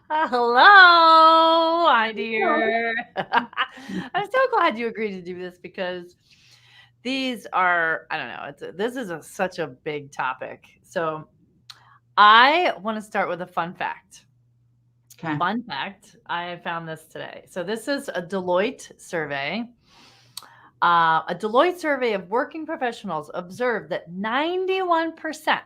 Hello, my dear. I'm so glad you agreed to do this because these are, I don't know, this is such a big topic. So I want to start with a fun fact. Okay. Fun fact, I found this today. So this is a Deloitte survey. A Deloitte survey of working professionals observed that 91%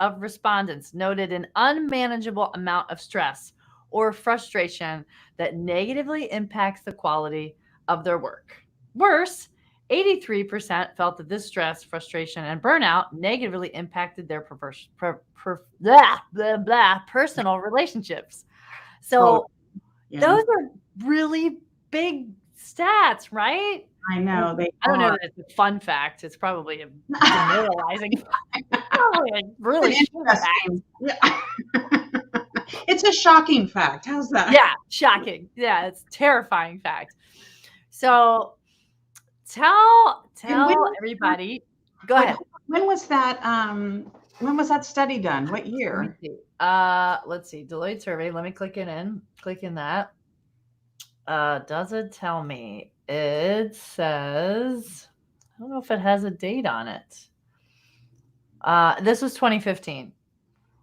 of respondents noted an unmanageable amount of stress or frustration that negatively impacts the quality of their work. Worse, 83% felt that this stress, frustration, and burnout negatively impacted their blah, blah, personal relationships. Totally. So Yeah. those are really big stats, right? I And know they I don't know are. that it's a fun fact. It's probably a demoralizing probably a An really shit fact. interesting. Yeah. It's a shocking fact. How's that? Yeah, shocking. Yeah, it's terrifying fact. So And tell that, everybody. Go wait, ahead. hold on. When was that study done? What Let me year? see. Let's see. Deloitte survey. Let me click it in. Click in that. Does it tell me? It says I don't know if it has a date on it. This was 2015.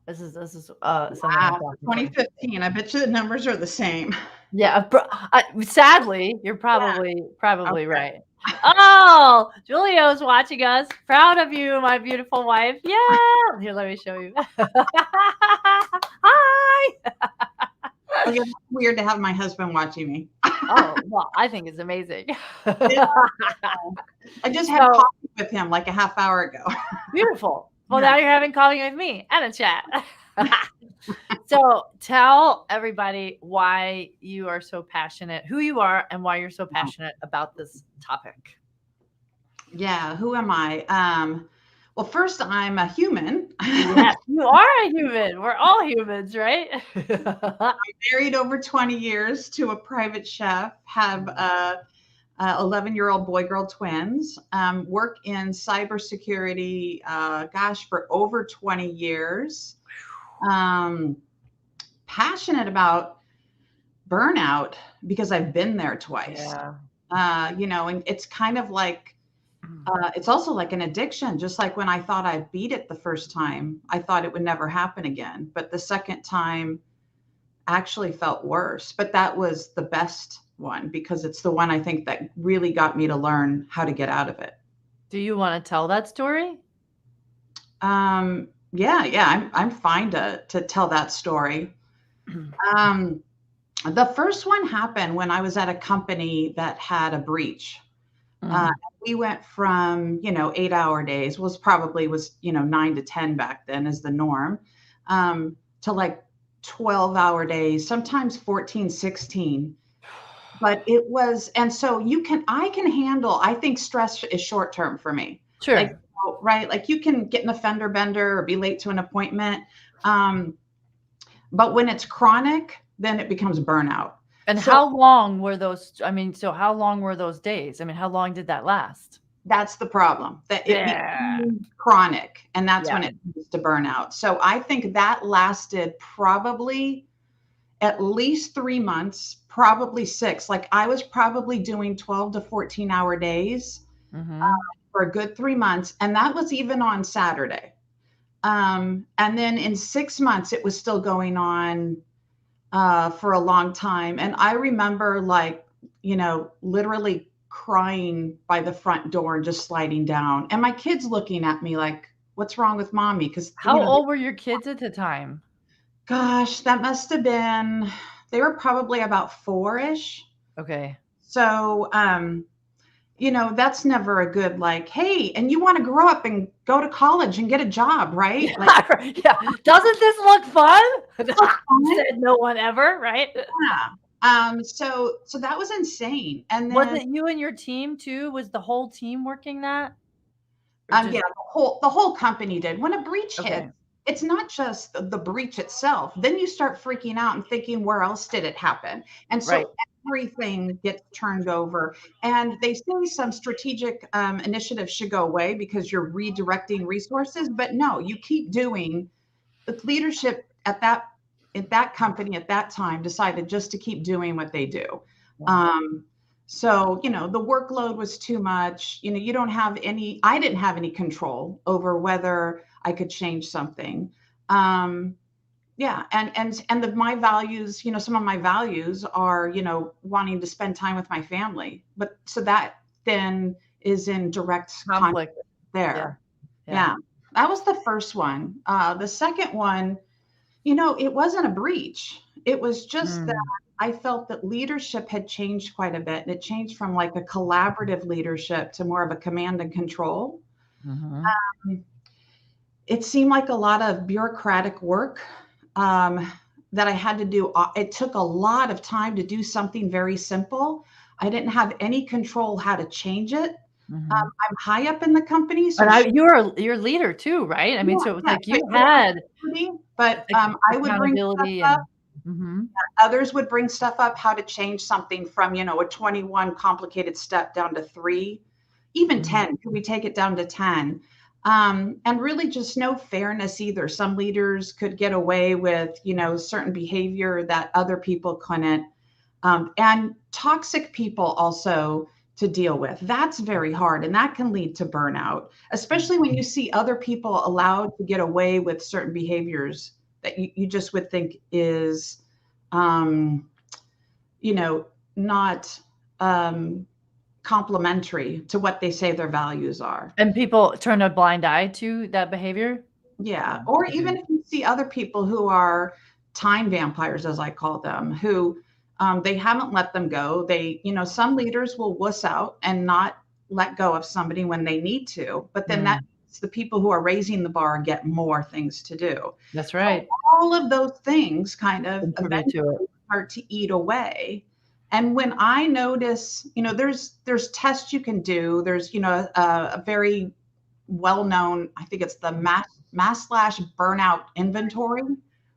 This is something I Wow, found in 2015. 2015. I bet you the numbers are the same. Yeah, sadly, you're Yeah. probably Okay. right. Oh, Julio's watching us. Proud of you, my beautiful wife. Yeah. Here, let me show you. Hi. Oh, yeah, that's weird to have my husband watching me. Oh, well, I think it's amazing. Yeah. I just had So coffee with him like a half hour ago. beautiful. Well, Yeah. now you're having coffee with me and a chat. So tell everybody why you are so passionate, who you are, and why you're so passionate about this topic. Yeah. Who am I? Well, first, I'm a human. Yes, you are a human. We're all humans, right? Married over 20 years to a private chef, have 11-year-old boy girl twins, work in cybersecurity, gosh, for over 20 years. Um, Passionate about burnout because I've been there twice. Yeah. And it's kind of like, it's also like an addiction, just like when I thought I beat it the first time, I thought it would never happen again. But the second time actually felt worse. But that was the best one because it's the one I think that really got me to learn how to get out of it. Do you want to tell that story? Yeah, I'm fine to tell that story. Um, the first one happened when I was at a company that had a breach. Uh, Mm. we went from 8-hour days was 9 to 10 back then is the norm, to like 12-hour days, sometimes 14, 16. But it was, and so I can handle, I think stress is short term for me. Like, Sure. right, like you can get in a fender bender or be late to an appointment. Um, but when it's chronic, then it becomes burnout. And So how long were those? I mean, so how long were those days? I mean, how long did that last? that's the problem, that it Yeah. becomes chronic, and that's Yeah. when it leads to burnout. So I think that lasted probably at least 3 months, probably six. Like I was probably doing 12 to 14-hour days Mm-hmm. for a good 3 months. And that was even on Saturday. And then in 6 months, it was still going on for a long time. And I remember, like, literally crying by the front door and just sliding down. And my kids looking at me like, what's wrong with mommy? Because, How old were your kids at the time? gosh, that must have been, they were probably about four-ish. Okay. So, that's never a good, like, hey, and you want to grow up and go to college and get a job, right? Like, Yeah. Yeah. Doesn't this look fun? look fun. Said no one ever, right? Yeah. So that was insane. And Was then, it you and your team too? Was the whole team working that? Or yeah, just the whole company did. When a breach hits, okay. it's not just the breach itself. Then you start freaking out and thinking, where else did it happen? And Right. so everything gets turned over. And they say some strategic initiatives should go away because you're redirecting resources. But no, you keep doing the leadership at that at that company at that time decided just to keep doing what they do. Yeah. So, the workload was too much. I didn't have any control over whether I could change something. Yeah. My values, some of my values are, wanting to spend time with my family. But so that then is in direct conflict Conflict. Yeah. there. Yeah. That was the first one. The second one, it wasn't a breach. It was just that Mm. I felt that leadership had changed quite a bit. And it changed from like a collaborative leadership to more of a command and control. Mhm. It seemed like a lot of bureaucratic work that I had to do. It took a lot of time to do something very simple. I didn't have any control how to change it. Mhm. I'm high up in the company, so But you're a leader too, right? I mean, yeah, so it's yeah. like you had But I would bring stuff accountability up. and mhm. Others would bring stuff up, how to change something from, a 21 complicated step down to 3, even Mhm. 10. Could we take it down to 10? And really just no fairness either. Some leaders could get away with, certain behavior that other people couldn't. And toxic people also to deal with. That's very hard. And that can lead to burnout, especially when you see other people allowed to get away with certain behaviors that you just would think is, um, not complementary to what they say their values are. And people turn a blind eye to that behavior? Yeah. Yeah, Or they even do. if you see other people who are time vampires, as I call them, who they haven't let them go. Some leaders will wuss out and not let go of somebody when they need to, but then that Mm, means the people who are raising the bar get more things to do. that's So right. all of those things kind of Contribute to it. eventually start to eat away. And when I notice, there's tests you can do. There's, a very well-known, I think it's the mass slash burnout inventory,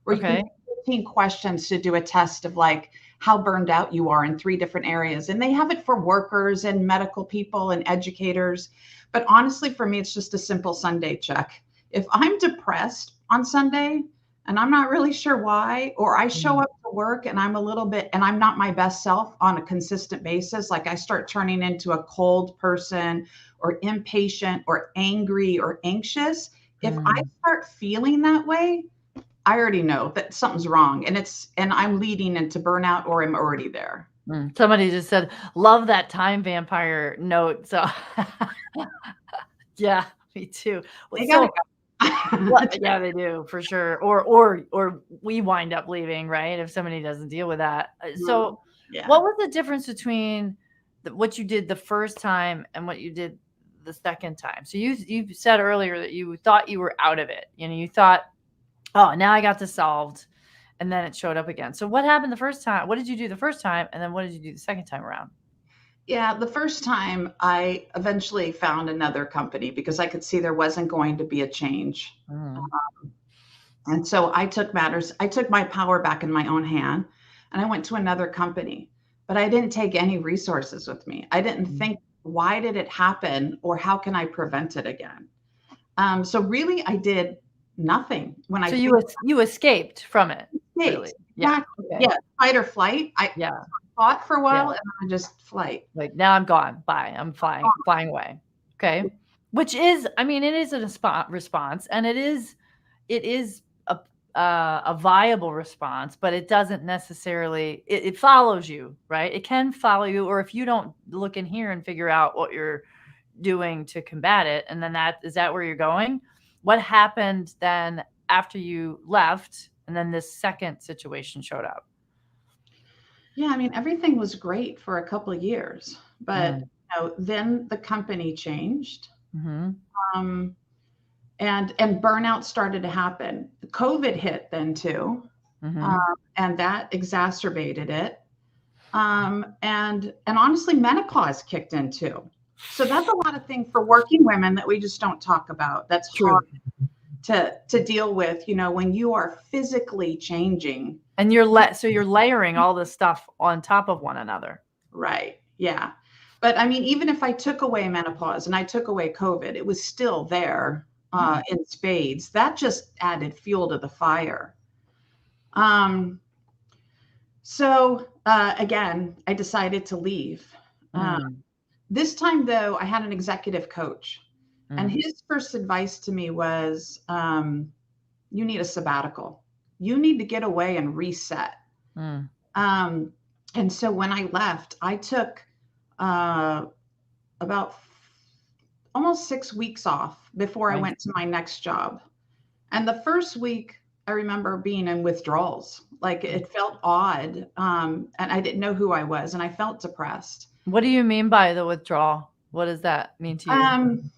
where you can Okay. take 15 questions to do a test of like how burned out you are in 3 different areas. And they have it for workers and medical people and educators. But honestly, for me, it's just a simple Sunday check. If I'm depressed on Sunday and I'm not really sure why, or I show Mm, up to work and I'm not my best self on a consistent basis, like I start turning into a cold person or impatient or angry or anxious, if I mm, start feeling that way, I already know that something's wrong and I'm leading into burnout or I'm already there. mm. Somebody just said, "Love that time vampire note." So yeah, me too. Well, They gotta so well, go. yeah, they do for sure. Or we wind up leaving, right? If somebody doesn't deal with that. So Yeah. what was the difference between what you did the first time and what you did the second time? So you said earlier that you thought you were out of it. You thought, oh, now I got this solved, and then it showed up again. So what happened the first time? What did you do the first time, and then what did you do the second time around? Yeah, the first time I eventually found another company because I could see there wasn't going to be a change. Mm, And so I took my power back in my own hand and I went to another company, but I didn't take any resources with me. I didn't mm. think, why did it happen or how can I prevent it again? So really, I did nothing when I So think you escaped from it, states. really? Yeah. Exactly. Okay. Yeah, fight or flight. I Yeah. fought for a Yeah. while and then I just flight. Like, now I'm gone. Bye. I'm flying away. Okay. Which is, I mean, it is a response, and it is a viable response, but it doesn't necessarily it follows you, right? It can follow you, or if you don't look in here and figure out what you're doing to combat it, and then that where you're going? What happened then after you left, and then this second situation showed up? Yeah, I mean, everything was great for a couple of years, but Mm, then the company changed. mhm, Um, and burnout started to happen. COVID hit then too, mhm. and that exacerbated it. And honestly, menopause kicked in too. So that's a lot of things for working women that we just don't talk about. That's hard True. to deal with. When you are physically changing. And so you're layering all this stuff on top of one another. Right. Yeah. But I mean, even if I took away menopause and I took away COVID, it was still there Mm. in spades. That just added fuel to the fire. Um, again, I decided to leave. Mm, This time, though, I had an executive coach, and mm, his first advice to me was, you need a sabbatical. You need to get away and reset. mm. Um, and so when I left, I took uh, about almost 6 weeks off before I Nice. went to my next job. And the first week, I remember being in withdrawals. Like it felt odd. And I didn't know who I was, and I felt depressed. What do you mean by the withdrawal? What does that mean to you? Um,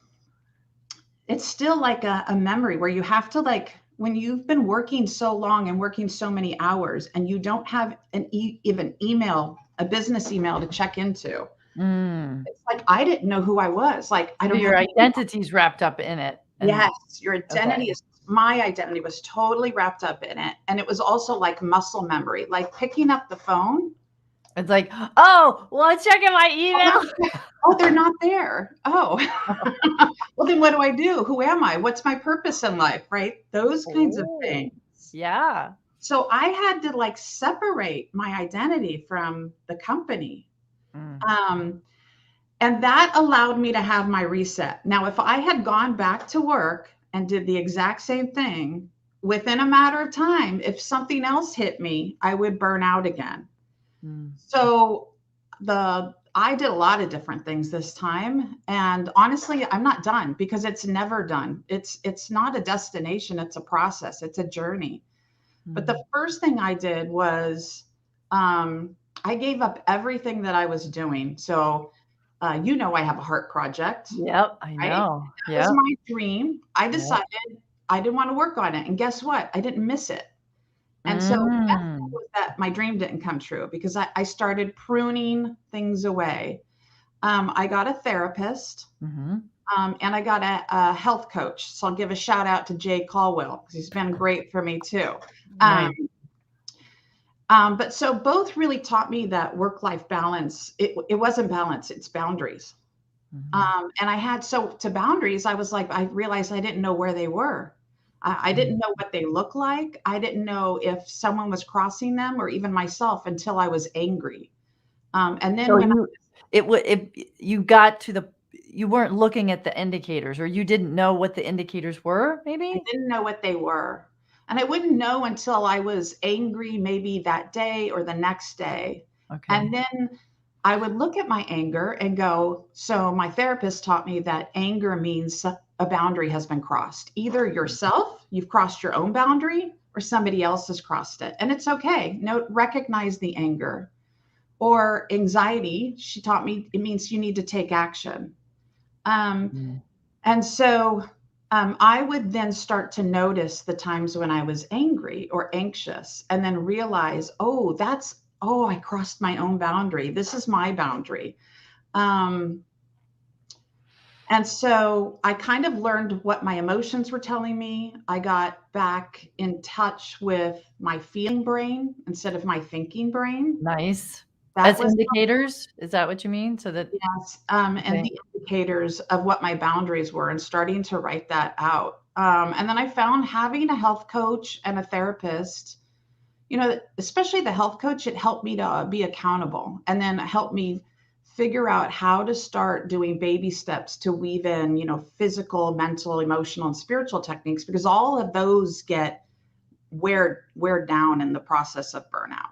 it's still like a memory where you have to, like, when you've been working so long and working so many hours and you don't have even email, a business email to check into. Mm. It's like I didn't know who I was. Like I So don't your have. identity's wrapped up in it. And Yes, your okay. identity is my identity was totally wrapped up in it. And it was also like muscle memory, like picking up the phone. It's like, oh, well, I'm checking my Oh, email. they're not there. Oh, well, then what do I do? Who am I? What's my purpose in life? Right? Those kinds of Oh, things. yeah. So I had to like separate my identity from the company. Mm. Um, and that allowed me to have my reset. Now, if I had gone back to work and did the exact same thing within a matter of time, if something else hit me, I would burn out again. Mm. So I did a lot of different things this time, and honestly, I'm not done because it's never done. It's not a destination, it's a process, it's a journey. But the Mm. first thing I did was I gave up everything that I was doing. So I have a heart project, Yep, I right? know. That was Yep. my dream. I Yep. decided I didn't want to work on it. And guess what? I didn't miss it. And so that's Mm. was that my dream didn't come true because I started pruning things away. I got a therapist, Mhm. and I got a health coach. So I'll give a shout out to Jay Caldwell because he's been great for me too. Um, Nice. but so both really taught me that work-life balance, it wasn't balance, it's boundaries. Mhm. And I had, so to boundaries, I was like, I realized I didn't know where they were. I didn't Mm. know what they looked like. I didn't know if someone was crossing them or even myself until I was angry. And then So when you got to you weren't looking at the indicators, or you didn't know what the indicators were, I maybe? didn't know what they were, and I wouldn't know until I was angry, maybe that day or the next day. Okay. And then I would look at my anger and go, so my therapist taught me that anger means a boundary has been crossed. Either yourself, you've crossed your own boundary, or somebody else has crossed it. And it's okay. No, recognize the anger. Or anxiety, she taught me it means you need to take action. Um, Mm. and so I would then start to notice the times when I was angry or anxious and then realize, I crossed my own boundary. This is my boundary. Um, and so I kind of learned what my emotions were telling me. I got back in touch with my feeling brain instead of my thinking brain. Nice. That As was indicators? Is that what you mean? So that Yes, and okay. the indicators of what my boundaries were and starting to write that out. And then I found having a health coach and a therapist, especially the health coach, it helped me to be accountable and then helped me figure out how to start doing baby steps to weave in, physical, mental, emotional, and spiritual techniques because all of those get wear down in the process of burnout.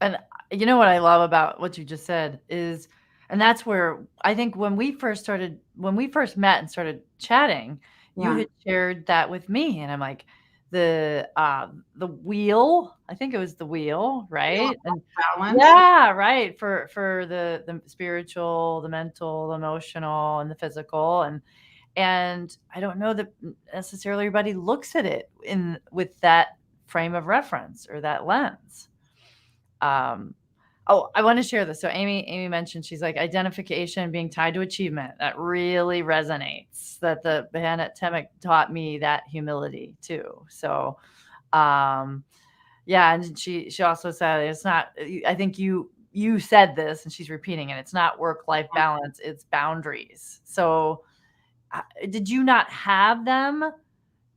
And you know what I love about what you just said is, and that's where I think when we first met and started chatting, you Yeah. had shared that with me, and I'm like, the wheel, I think it was the wheel, Feel right? And balance. yeah, right, for the spiritual, the mental, the emotional, and the physical, and I don't know that necessarily everybody looks at it in with that frame of reference or that lens. Um, oh, I want to share this. So Amy mentioned she's like identification being tied to achievement. That really resonates. That the pandemic taught me that humility too. So, um, yeah, and she also said it's not. I think you said this, and she's repeating it. It's not work life balance. It's boundaries. So, did you not have them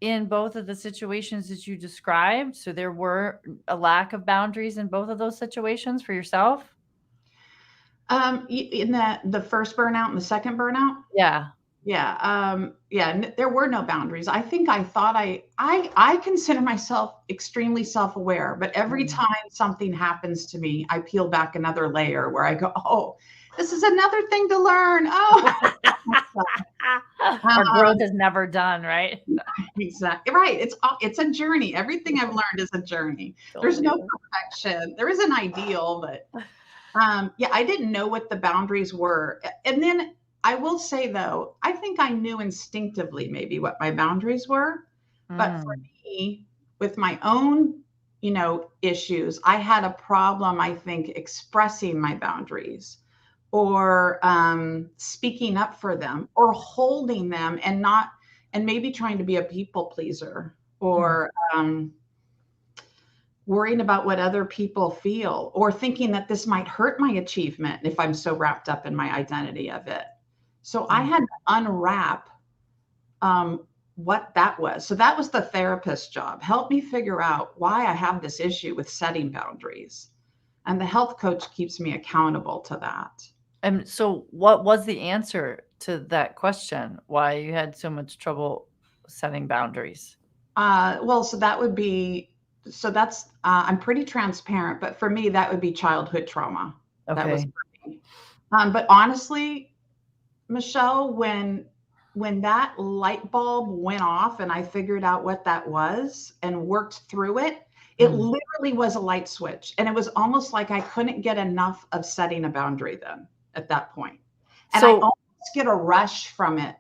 in both of the situations that you described? So there were a lack of boundaries in both of those situations for yourself? In the first burnout and the second burnout? Yeah. Yeah, there were no boundaries. I think I thought I consider myself extremely self-aware, but every Mm. time something happens to me, I peel back another layer where I go, "Oh, this is another thing to learn. Oh." Our growth Um, is never done, right? exactly right. It's a journey. Everything I've learned is a journey. There's Totally no is. perfection. There is an ideal, but yeah, I didn't know what the boundaries were. And then I will say though, I think I knew instinctively maybe what my boundaries were. But for Mm. me, with my own, issues, I had a problem, I think, expressing my boundaries or speaking up for them or holding them and maybe trying to be a people pleaser Mm. or worrying about what other people feel or thinking that this might hurt my achievement if I'm so wrapped up in my identity of it. So I Mm. had to unwrap um, what that was. So that was the therapist's job. Help me figure out why I have this issue with setting boundaries. And the health coach keeps me accountable to that. And so what was the answer to that question? Why you had so much trouble setting boundaries? Well, so that would be, so that's, I'm pretty transparent, but for me, that would be childhood trauma. That was Okay. for me. But honestly, Michelle, when that light bulb went off and I figured out what that was and worked through it, it Mm. literally was a light switch. And it was almost like I couldn't get enough of setting a boundary then at that point. And I So almost get a rush from it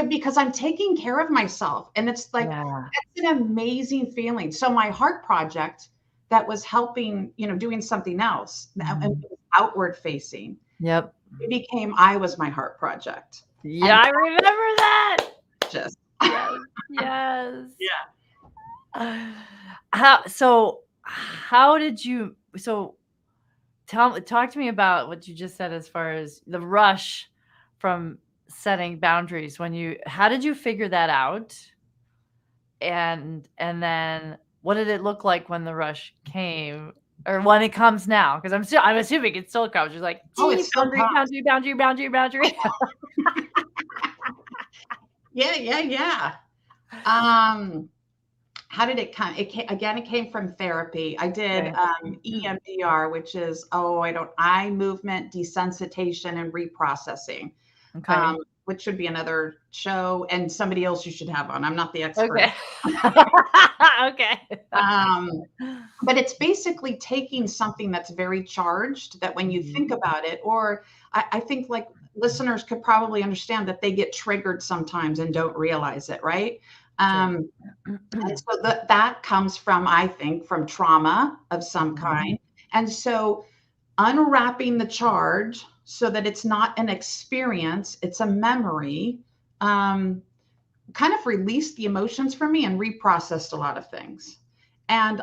because I'm taking care of myself. And it's like, yeah. that's an amazing feeling. So my heart project that was helping, doing something else and Mhm. outward facing, Yep. it became I was my heart project. Yeah, And I remember that. just Yes. Yes. yeah. How did you so talk to me about what you just said as far as the rush from setting boundaries when you how did you figure that out? And then what did it look like when the rush came or when it comes now? Because I'm assuming it still comes. You're like, Oh, gee, it still boundary, comes. boundary, boundary, boundary, boundary. Yeah, yeah, yeah. Um, how did it come? It came from therapy. I did Okay. EMDR, which is eye movement desensitization and reprocessing, Okay. which should be another show and somebody else you should have on. I'm not the expert. Okay. Okay. Um, but it's basically taking something that's very charged that when you Mhm. think about it, or I think like listeners could probably understand that they get triggered sometimes and don't realize it, right? Sure. And so that comes from, I think, from trauma of some Mhm. kind. And so unwrapping the charge so that it's not an experience, it's a memory, um, kind of released the emotions for me and reprocessed a lot of things. And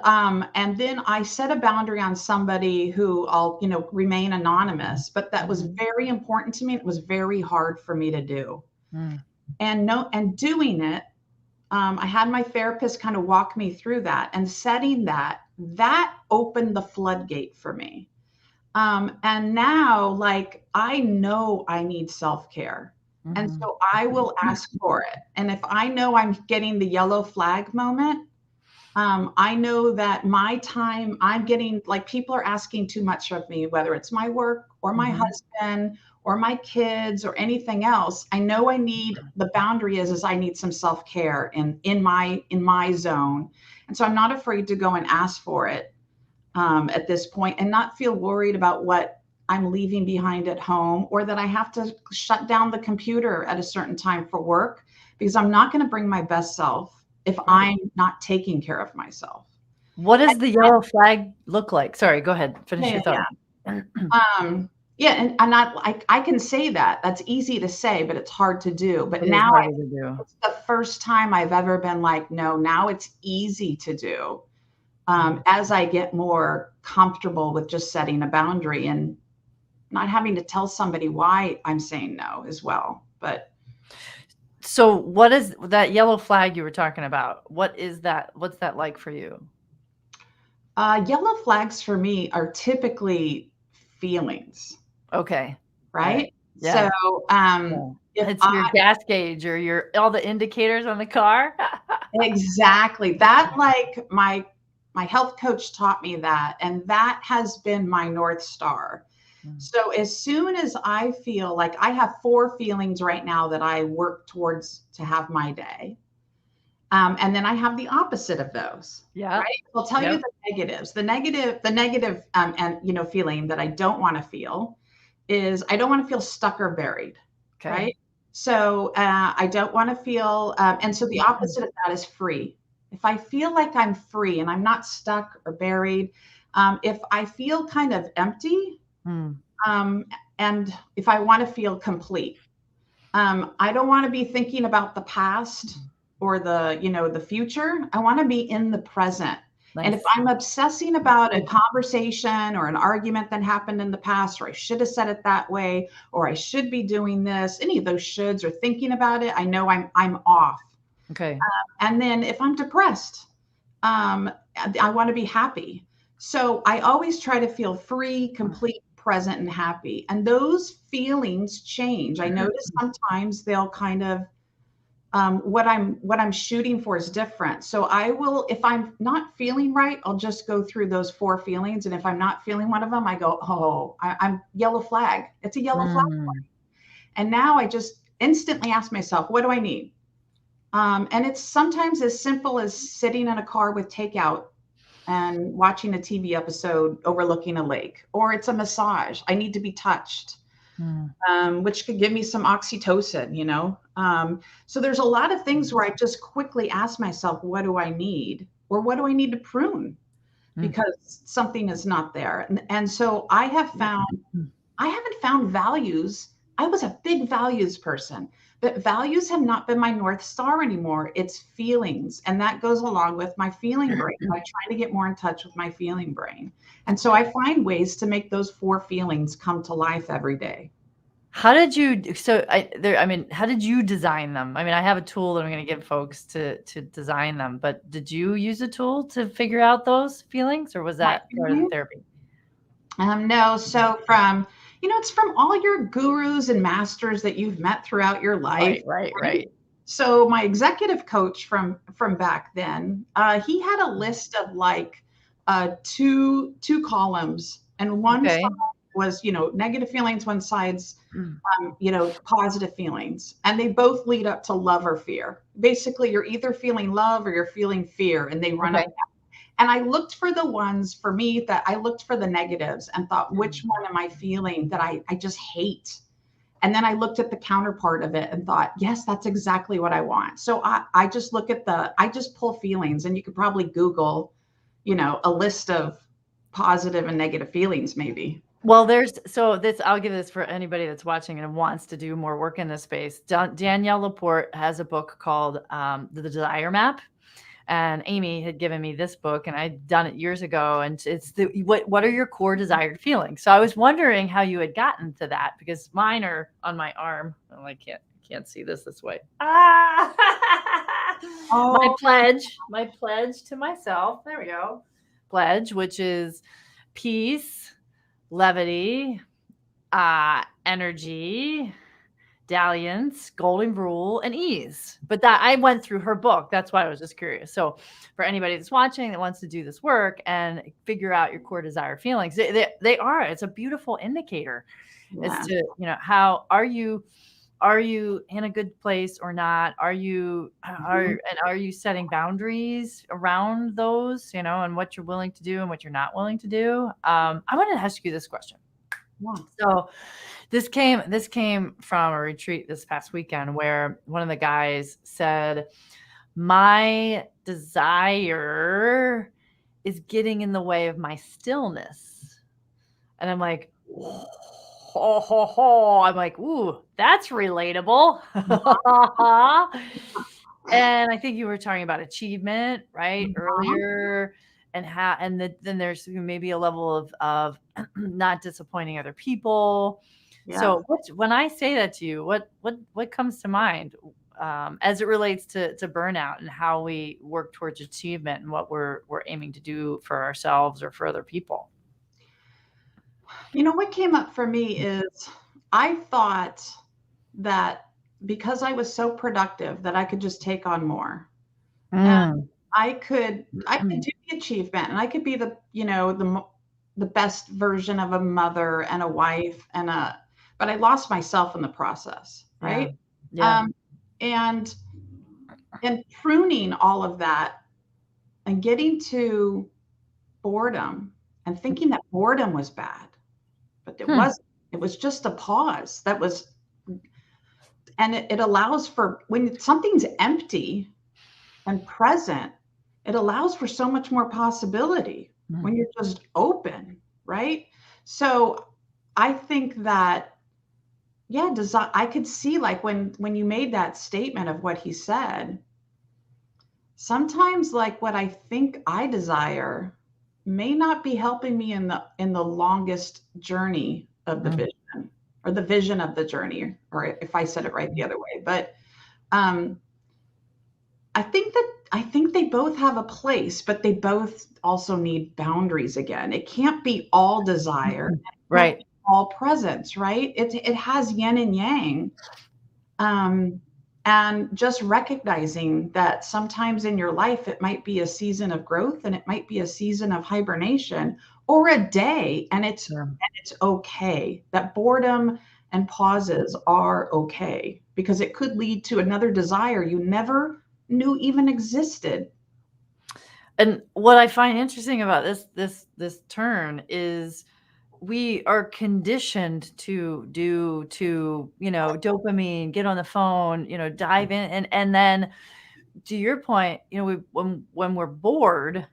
then I set a boundary on somebody who I'll, remain anonymous, but that was Mhm. very important to me. It was very hard for me to do. Mm. And doing it, I had my therapist kind of walk me through that and setting that opened the floodgate for me. And now, like, I know I need self care. And Mhm. so I will ask for it. And if I know I'm getting the yellow flag moment, I know that my time, I'm getting like people are asking too much of me, whether it's my work or my Mhm. husband or my kids or anything else. I know I need the boundary is I need some self care in my zone, and so I'm not afraid to go and ask for it at this point and not feel worried about what I'm leaving behind at home or that I have to shut down the computer at a certain time for work because I'm not going to bring my best self if Right. I'm not taking care of myself. What does And, the yellow flag look like? Sorry, go ahead. Finish yeah, your thought. yeah. Yeah, and I can say that. That's easy to say, but it's hard to do. But It is now harder to do. it's the first time I've ever been like, no, now it's easy to do. Mhm. As I get more comfortable with just setting a boundary and not having to tell somebody why I'm saying no as well. But So what is that yellow flag you were talking about? What is that? What's that like for you? Yellow flags for me are typically feelings, Okay. All right. right? Yeah. So, Yeah. if It's I your gas gauge or your all the indicators on the car. exactly that, like my health coach taught me that, and that has been my North Star. Mm. So as soon as I feel like I have four feelings right now that I work towards to have my day, and then I have the opposite of those, Yeah. right? I'll tell you Yep. the negatives. The negative, and feeling that I don't want to feel is I don't want to feel stuck or buried, Okay. right? So I don't want to feel, and so the opposite of that is free. If I feel like I'm free and I'm not stuck or buried, if I feel kind of empty, Mm. um, and if I want to feel complete, I don't want to be thinking about the past or the future. I want to be in the present. And if Nice. I'm obsessing about a conversation or an argument that happened in the past, or I should have said it that way, or I should be doing this, any of those shoulds, or thinking about it, I know I'm off. Okay. And then if I'm depressed, I want to be happy. So I always try to feel free, complete, present, and happy. And those feelings change. I notice sometimes they'll kind of, what I'm shooting for is different. So I will, if I'm not feeling right, I'll just go through those four feelings. And if I'm not feeling one of them, I go, oh, I'm yellow flag. It's a yellow flag. Mm. And now I just instantly ask myself, what do I need? And it's sometimes as simple as sitting in a car with takeout and watching a TV episode overlooking a lake, or it's a massage. I need to be touched, Mm. which could give me some oxytocin. So there's a lot of things where I just quickly ask myself, what do I need? Or what do I need to prune? Mm. Because something is not there. And so I haven't found values. I was a big values person, but values have not been my North Star anymore. It's feelings. And that goes along with my feeling brain. I'm trying to get more in touch with my feeling brain. And so I find ways to make those four feelings come to life every day. How did you so I mean, how did you design them? I mean, I have a tool that I'm going to give folks to design them, but did you use a tool to figure out those feelings or was My that part of the therapy? No, so it's from all your gurus and masters that you've met throughout your life. Right, right, Right? right. So my executive coach from back then, he had a list of like two columns, and one side Okay. was negative feelings, one side's Mm. positive feelings, and they both lead up to love or fear. Basically, you're either feeling love or you're feeling fear, and they run up. Okay. And I looked for the ones for me that I looked for the negatives and thought, which Mm. one am I feeling that I just hate? And then I looked at the counterpart of it and thought, yes, that's exactly what I want. So I just I just pull feelings, and you could probably Google, a list of positive and negative feelings, maybe. Well, I'll give this for anybody that's watching and wants to do more work in this space. Danielle Laporte has a book called The Desire Map. And Amy had given me this book and I'd done it years ago. And it's what are your core desired feelings? So I was wondering how you had gotten to that because mine are on my arm. Oh, I can't see this way. Ah, Oh, my pledge to myself. There we go. Pledge, which is peace, levity, energy, dalliance, golden rule, and ease. But that I went through her book. That's why I was just curious. So for anybody that's watching that wants to do this work and figure out your core desire feelings, they are. It's a beautiful indicator as yeah. to how are you in a good place or not? Are you Mhm. are you setting boundaries around those? And what you're willing to do and what you're not willing to do. I want to ask you this question. Yeah. So this came from a retreat this past weekend where one of the guys said, "My desire is getting in the way of my stillness." And I'm like, "Ho, ho, ho." I'm like, "Ooh, that's relatable." And I think you were talking about achievement, right, Mhm. earlier, and how and then there's maybe a level of not disappointing other people. Yeah. So when I say that to you, what comes to mind? as it relates to burnout and how we work towards achievement and what we're aiming to do for ourselves or for other people. What came up for me is I thought that because I was so productive that I could just take on more. And Mm. I could do the achievement and I could be the best version of a mother and a wife but I lost myself in the process, Yeah. right? Yeah. And pruning all of that and getting to boredom and thinking that boredom was bad, but it wasn't. It was just a pause. And it allows for when something's empty and present, it allows for so much more possibility when you're just open, right? So I think that, yeah, I could see like when you made that statement of what he said, sometimes like what I think I desire may not be helping me in the longest journey of the vision or the vision of the journey, or if I said it right the other way. But um, I think they both have a place, but they both also need boundaries again. It can't be all desire, Right. all presence, right? It has yin and yang. And just recognizing that sometimes in your life it might be a season of growth and it might be a season of hibernation or a day, and it's okay. That boredom and pauses are okay because it could lead to another desire you never knew even existed. And what I find interesting about this turn is we are conditioned to dopamine, get on the phone, dive in, and then to your point, when we're bored,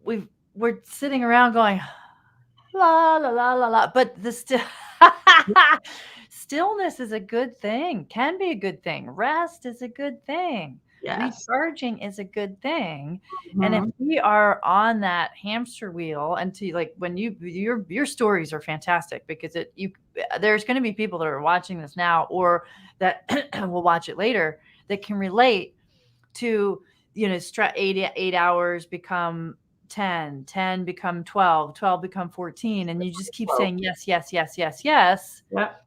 we're sitting around going la la la la la, but stillness is a good thing, can be a good thing. Rest is a good thing. Yes. Recharging is a good thing. And if Mhm. we are on that hamster wheel, and to like when your stories are fantastic because there's going to be people that are watching this now or that will watch it later that can relate to 8 hours become 10, 10 become 12, 12 become 14, and you just keep Whoa. saying yes, yes, yes, yes, yes. Yep.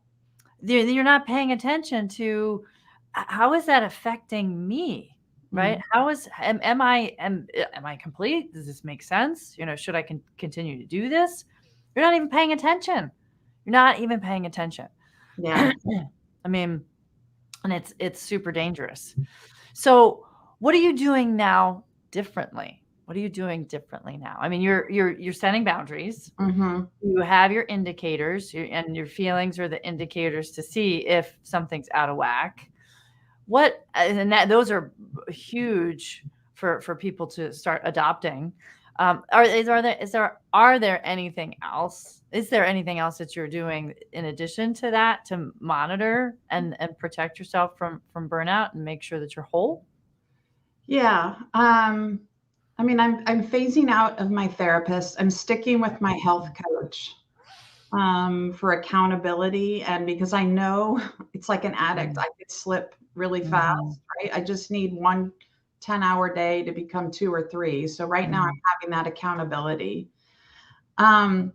Then you're not paying attention to how is that affecting me, right? Mhm. Am I complete? Does this make sense? Should I continue to do this? You're not even paying attention. You're not even paying attention. Yeah. I mean, and it's super dangerous. So, what are you doing now differently? What are you doing differently now? I mean, you're setting boundaries. Mhm. You have your indicators, and your feelings are the indicators to see if something's out of whack. Those are huge for people to start adopting. Are there anything else? Is there anything else that you're doing in addition to that to monitor and protect yourself from burnout and make sure that you're whole? Yeah. I mean, I'm phasing out of my therapist. I'm sticking with my health coach for accountability. And because I know it's like an addict, I could slip really Mhm. fast, right? I just need one 10-hour day to become 2 or 3. So right now I'm Mhm. having that accountability. Um,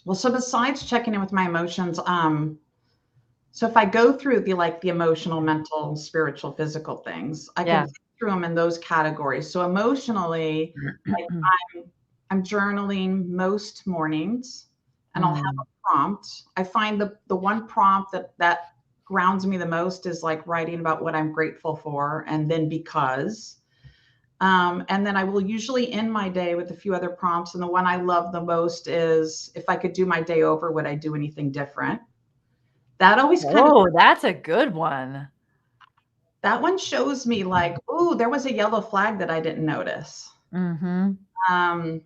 well, so besides checking in with my emotions, so if I go through the emotional, mental, spiritual, physical things, I can Yeah. think through them in those categories. So emotionally, like I'm journaling most mornings and I'll have Mm. a prompt. I find the one prompt that grounds me the most is like writing about what I'm grateful for and then because. And then I will usually end my day with a few other prompts. And the one I love the most is if I could do my day over, would I do anything different? That always kind of Oh, that's a good one. that one shows me like, oh, there was a yellow flag that I didn't notice. Mhm. Um,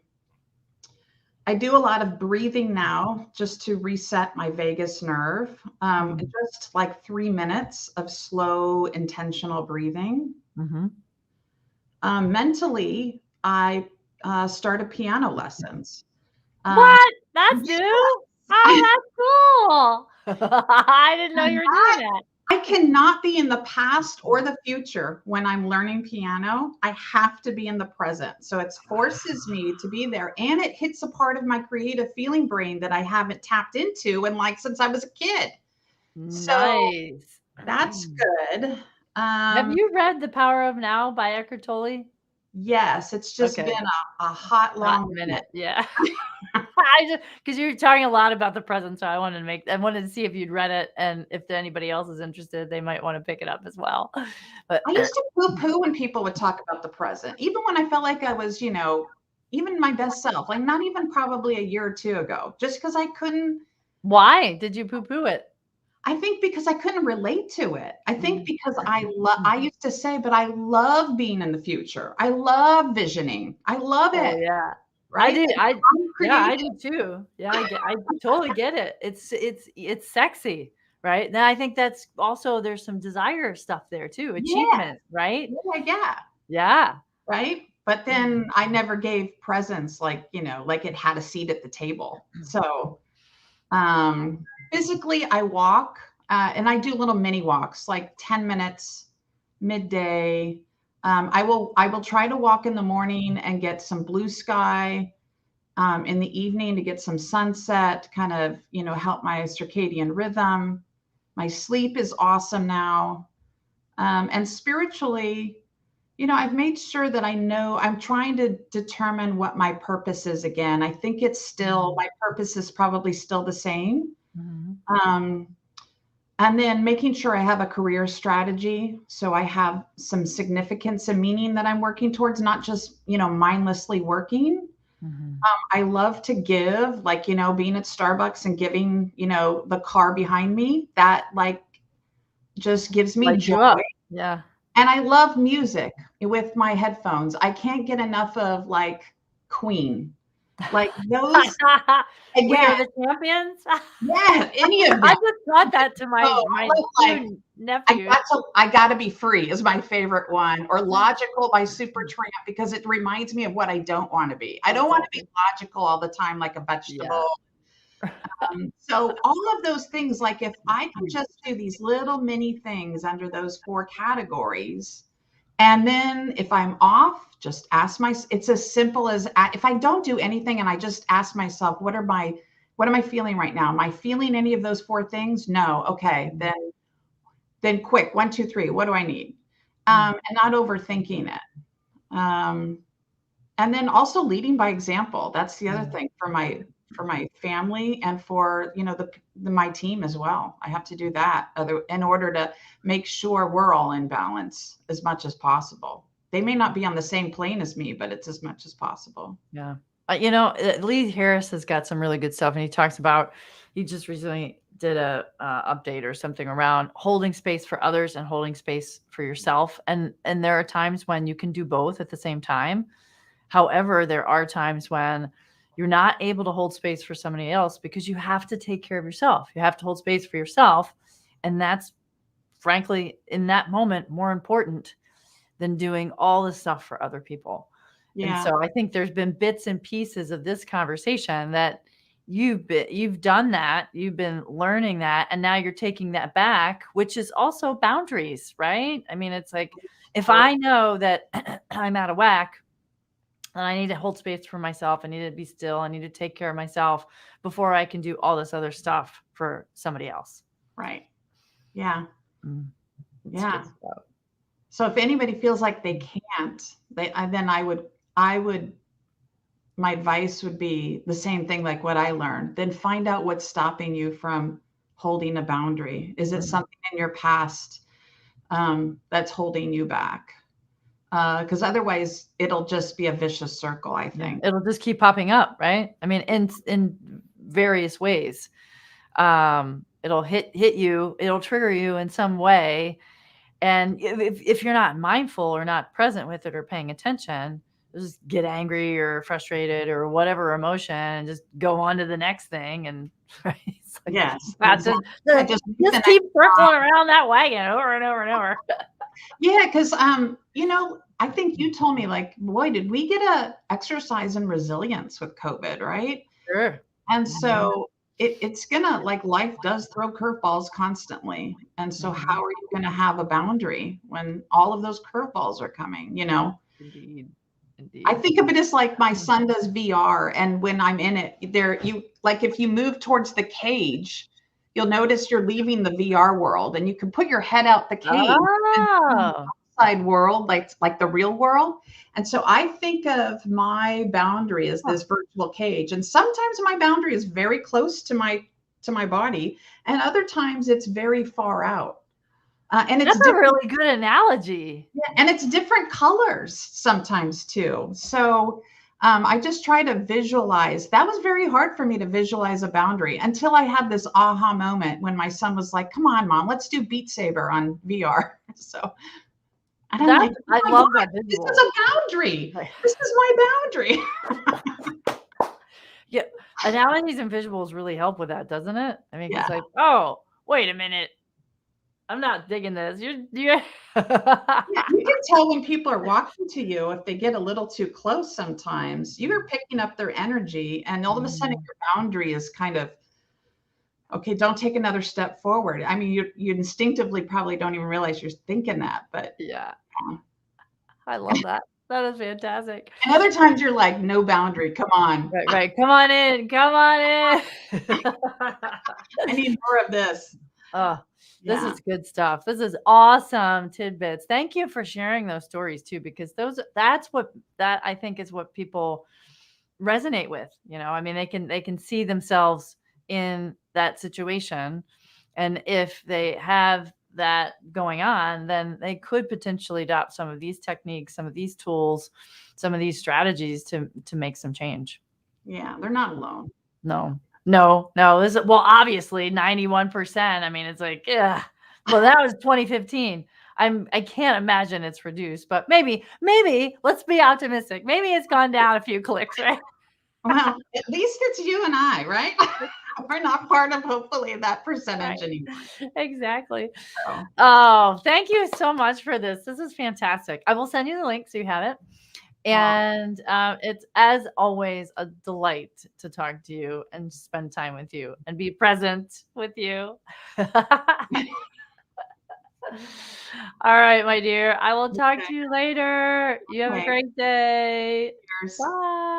I do a lot of breathing now just to reset my vagus nerve. Mhm. Just like 3 minutes of slow, intentional breathing. Mhm. Mentally, I started piano lessons. Um, What? That's new? Oh, that's cool. I didn't know I'm you were doing not that. I cannot be in the past or the future when I'm learning piano. I have to be in the present. So it forces me to be there. And it hits a part of my creative feeling brain that I haven't tapped into and like since I was a kid. So Nice. that's good. Have Um, you read The Power of Now by Eckhart Tolle? yes, it's just been Okay. a hot, Hot long minute. minute. Yeah. I just because you're talking a lot about the present, so I wanted to see if you'd read it, and if anybody else is interested, they might want to pick it up as well. But I used to poo-poo when people would talk about the present, even when I felt like I was, even my best self, like not even probably a year or two ago, just because I couldn't. why did you poo-poo it? I think because I couldn't relate to it. I think Mm. because I used to say, but I love being in the future. I love visioning. I love Oh it, yeah. I right? do. I'm Yeah, creative. I do too. Yeah, I totally get it. It's sexy, right? Then I think that's also there's some desire stuff there too, Yeah, achievement, right? yeah, yeah. Yeah. Right? But Mm. then I never gave presents like, like it had a seat at the table. So physically, I walk and I do little mini walks, like 10 minutes midday. I will try to walk in the morning and get some blue sky in the evening to get some sunset, kind of, help my circadian rhythm. My sleep is awesome now. And spiritually, I've made sure that I know I'm trying to determine what my purpose is again. I think it's still, Mhm. my purpose is probably still the same. Mhm. Um, and then making sure I have a career strategy. So I have some significance and meaning that I'm working towards, not just, mindlessly working. Mhm. I love to give, like, being at Starbucks and giving, the car behind me, that like just gives me Lights joy. you up. Yeah. And I love music with my headphones. I can't get enough of like Queen. Like those We again, Are the Champions. yeah, any of I them. just taught that to Oh, my I love like two nephews. I gotta be free is my favorite one. Or Logical by Supertramp because it reminds me of what I don't want to be. I don't That's want to be awesome. logical all the time like a Yeah. vegetable. So all of those things, like if I can just do these little mini things under those four categories, and then if I'm off, just ask it's as simple as if I don't do anything and I just ask myself, what am I feeling right now? Am I feeling any of those four things? No. Okay. Then quick, 1, 2, 3, what do I need? Mm. And not overthinking it. And then also leading by example. That's the other Mm. thing for my family and for, my team as well. I have to do that in order to make sure we're all in balance as much as possible. They may not be on the same plane as me, but it's as much as possible. Yeah. Lee Harris has got some really good stuff, and he just recently did a update or something around holding space for others and holding space for yourself. And there are times when you can do both at the same time. However, there are times when you're not able to hold space for somebody else because you have to take care of yourself. You have to hold space for yourself. And that's frankly, in that moment, more important than doing all the stuff for other people. And Yeah. so I think there's been bits and pieces of this conversation that you've done that, you've been learning that, and now you're taking that back, which is also boundaries, right? I mean, it's like if I know that I'm out of whack and I need to hold space for myself, I need to be still, I need to take care of myself before I can do all this other stuff for somebody else. Right. Yeah. It's Yeah. good stuff. So if anybody feels like they can't, then I would, my advice would be the same thing, like what I learned. Then find out what's stopping you from holding a boundary. Is it Mhm. something in your past that's holding you back? Because otherwise, it'll just be a vicious circle, I Yeah, think. it'll just keep popping up, right? I mean, in various ways. It'll hit you, it'll trigger you in some way, and if you're not mindful or not present with it or paying attention, you'll just get angry or frustrated or whatever emotion and just go on to the next thing, and right? It's like Yes, that's exactly. I just pick the just next keep circling song. around that wagon over and over and over. Yeah, because I think you told me like, boy, did we get a exercise in resilience with COVID, right? Sure. And Mhm. so it's gonna, like, life does throw curveballs constantly. And so how are you gonna have a boundary when all of those curveballs are coming, you know? Indeed. I Indeed. think of it as like my son does VR, and when I'm in it, there you like if you move towards the cage, you'll notice you're leaving the VR world, and you can put your head out the cage and see the Oh, outside world, like the real world. And so I think of my boundary as huh. this virtual cage, and sometimes my boundary is very close to my body, and other times it's very far out. And it's That's a different. really good analogy. Yeah, and it's different colors sometimes too. So I just try to visualize. That was very hard for me to visualize a boundary until I had this aha moment when my son was like, "Come on, mom, let's do Beat Saber on VR." So, and I'm like, "Oh I my love God, that this is visual. a boundary. This is my boundary." Yeah, analogies and visuals really help with that, doesn't it? I mean, Yeah. because like, oh, wait a minute, I'm not digging this. You're Yeah, you can tell when people are walking to you if they get a little too close sometimes. You're picking up their energy, and all of a sudden Mhm. your boundary is kind of, okay, don't take another step forward. I mean, you instinctively probably don't even realize you're thinking that, but Yeah, yeah. I love that. That is fantastic. And other times you're like, no boundary, come on. Right, right. Come on in. Come on in. I need more of this. Oh, this Yeah. is good stuff. This is awesome tidbits. Thank you for sharing those stories too, because that's what that I think is what people resonate with. I mean, they can see themselves in that situation. And if they have that going on, then they could potentially adopt some of these techniques, some of these tools, some of these strategies to make some change. Yeah, they're not alone. No, no, no. This is, well, obviously 91%. I mean, it's like, yeah. Well, that was 2015. I can't imagine it's reduced, but maybe let's be optimistic. Maybe it's gone down a few clicks, right? Well, at least it's you and I, right? We're not part of hopefully that Right. percentage anymore. Exactly. So, Oh, thank you so much for this. This is fantastic. I will send you the link so you have it. well, And it's, as always, a delight to talk to you and spend time with you and be present with you. All right, my dear. I will talk okay. to you later. You have a Okay. great day. Cheers. Bye.